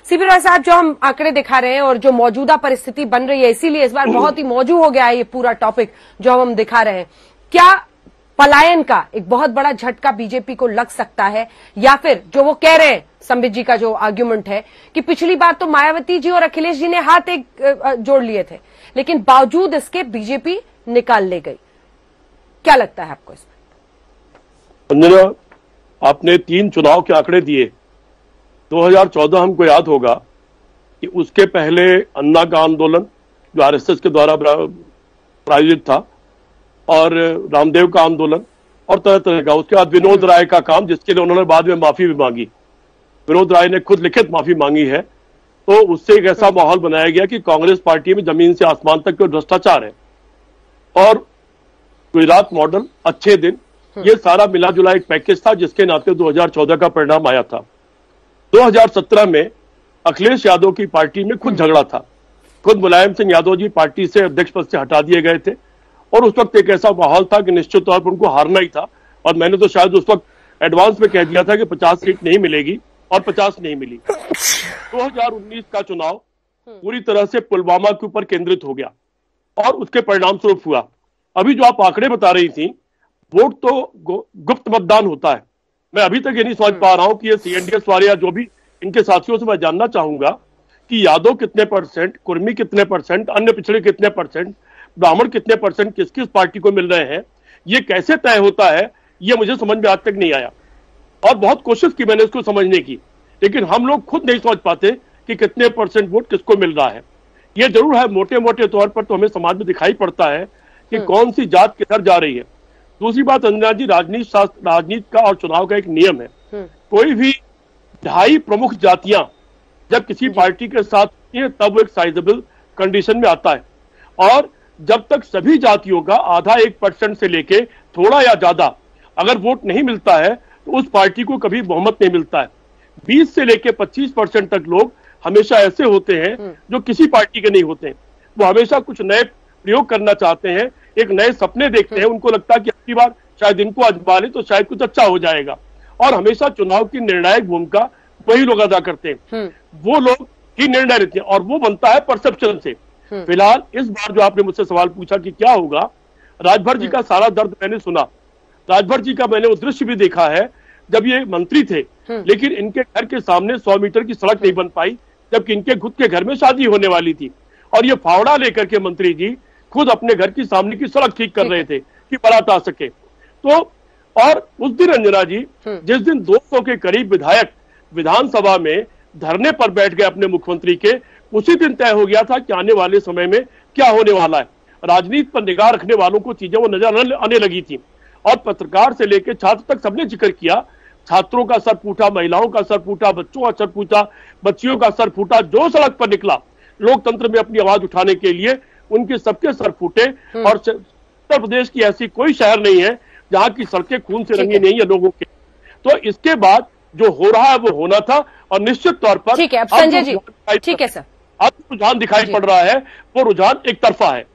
CP Roy साहब, जो हम आंकड़े दिखा रहे हैं और जो मौजूदा परिस्थिति बन रही है, इसीलिए इस बार बहुत ही मौजू हो गया है ये पूरा टॉपिक जो हम दिखा रहे हैं, क्या पलायन का एक बहुत बड़ा झटका बीजेपी को लग सकता है, या फिर जो वो कह रहे हैं संबित जी का जो आर्ग्यूमेंट है कि पिछली बार तो मायावती जी और अखिलेश जी ने हाथ एक जोड़ लिए थे, लेकिन बावजूद इसके बीजेपी निकाल ले गई। क्या लगता है आपको इसमें? अंजना, आपने 3 चुनाव के आंकड़े दिए। 2014 हमको याद होगा कि उसके पहले अन्ना का आंदोलन जो आरएसएस के द्वारा प्रायोजित था, और रामदेव का आंदोलन और तरह तरह का, उसके बाद विनोद राय का काम, जिसके लिए उन्होंने बाद में माफी भी मांगी। विनोद राय ने खुद लिखित माफी मांगी है। तो उससे एक ऐसा माहौल बनाया गया कि कांग्रेस पार्टी में जमीन से आसमान तक भ्रष्टाचार है। और गुजरात मॉडल, अच्छे दिन, ये सारा मिला जुला एक पैकेज था, जिसके नाते 2014 का परिणाम आया था। 2017 में अखिलेश यादव की पार्टी में खुद झगड़ा था। खुद मुलायम सिंह यादव जी पार्टी से अध्यक्ष पद से हटा दिए गए थे, और उस वक्त एक ऐसा माहौल था कि निश्चित तौर पर उनको हारना ही था। और मैंने तो शायद उस वक्त एडवांस में कह दिया था कि 50 सीट नहीं मिलेगी, और 50 नहीं मिली। 2019 का चुनाव पूरी तरह से पुलवामा के ऊपर केंद्रित हो गया, और उसके परिणाम स्वरूप हुआ। अभी जो आप आंकड़े बता रही थी, वोट तो गुप्त मतदान होता है। मैं अभी तक ये नहीं समझ पा रहा हूं कि ये सीएनडीएस वाले या जो भी इनके साथियों से मैं जानना चाहूंगा कि यादव कितने %, कुर्मी कितने %, अन्य पिछड़े कितने %, ब्राह्मण कितने % किस किस पार्टी को मिल रहे हैं, ये कैसे तय होता है, ये मुझे समझ में आज तक नहीं आया। और बहुत कोशिश की मैंने इसको समझने की, लेकिन हम लोग खुद नहीं समझ पाते कि कितने % वोट किसको मिल रहा है। ये जरूर है, मोटे मोटे तौर पर तो हमें समाज में दिखाई पड़ता है कि कौन सी जात किधर जा रही है। दूसरी बात अंजना जी, राजनीति का और चुनाव का एक नियम है, कोई भी 2.5 प्रमुख जातियां जब किसी पार्टी के साथ होती है, तब वो एक साइजेबल कंडीशन में आता है। और जब तक सभी जातियों का आधा 1% से लेके थोड़ा या ज्यादा अगर वोट नहीं मिलता है, तो उस पार्टी को कभी बहुमत नहीं मिलता है। 20 से लेके 25% तक लोग हमेशा ऐसे होते हैं जो किसी पार्टी के नहीं होते हैं। वो हमेशा कुछ नए प्रयोग करना चाहते हैं, एक नए सपने देखते हैं, उनको लगता है कि अगली बार शायद इनको आजमा ले तो शायद कुछ अच्छा हो जाएगा। और हमेशा चुनाव की निर्णायक भूमिका वही लोग अदा करते हैं, वो लोग ही निर्णय लेते हैं, और वो बनता है परसेप्शन से। फिलहाल इस बार जो आपने मुझसे सवाल पूछा कि क्या होगा, राजभर जी का सारा दर्द मैंने सुना। राजभर जी का मैंने वो दृश्य भी देखा है जब ये मंत्री थे, लेकिन इनके घर के सामने 100 मीटर की सड़क नहीं बन पाई, जबकि इनके खुद के घर में शादी होने वाली थी। और ये फावड़ा लेकर के मंत्री जी खुद अपने घर की सामने की सड़क ठीक कर रहे थे कि बारात आ सके। तो और उस दिन अंजना जी, जिस दिन 200 के करीब विधायक विधानसभा में धरने पर बैठ गए अपने मुख्यमंत्री के, उसी दिन तय हो गया था कि आने वाले समय में क्या होने वाला है। राजनीति पर निगाह रखने वालों को चीजें वो नजर आने लगी थी, और पत्रकार से लेकर छात्र तक सबने जिक्र किया। छात्रों का सर फूटा, महिलाओं का सर फूटा, बच्चों का सर फूटा, बच्चियों का सर फूटा। जो सड़क पर निकला लोकतंत्र में अपनी आवाज उठाने के लिए, उनके सबके सर फूटे। और उत्तर प्रदेश की ऐसी कोई शहर नहीं है जहां की सड़कें खून से रंगी नहीं है लोगों के। तो इसके बाद जो हो रहा है वो होना था, और निश्चित तौर पर ठीक है संजय जी, ठीक है सर, अब रुझान दिखाई पड़ रहा है, वो रुझान एक तरफा है।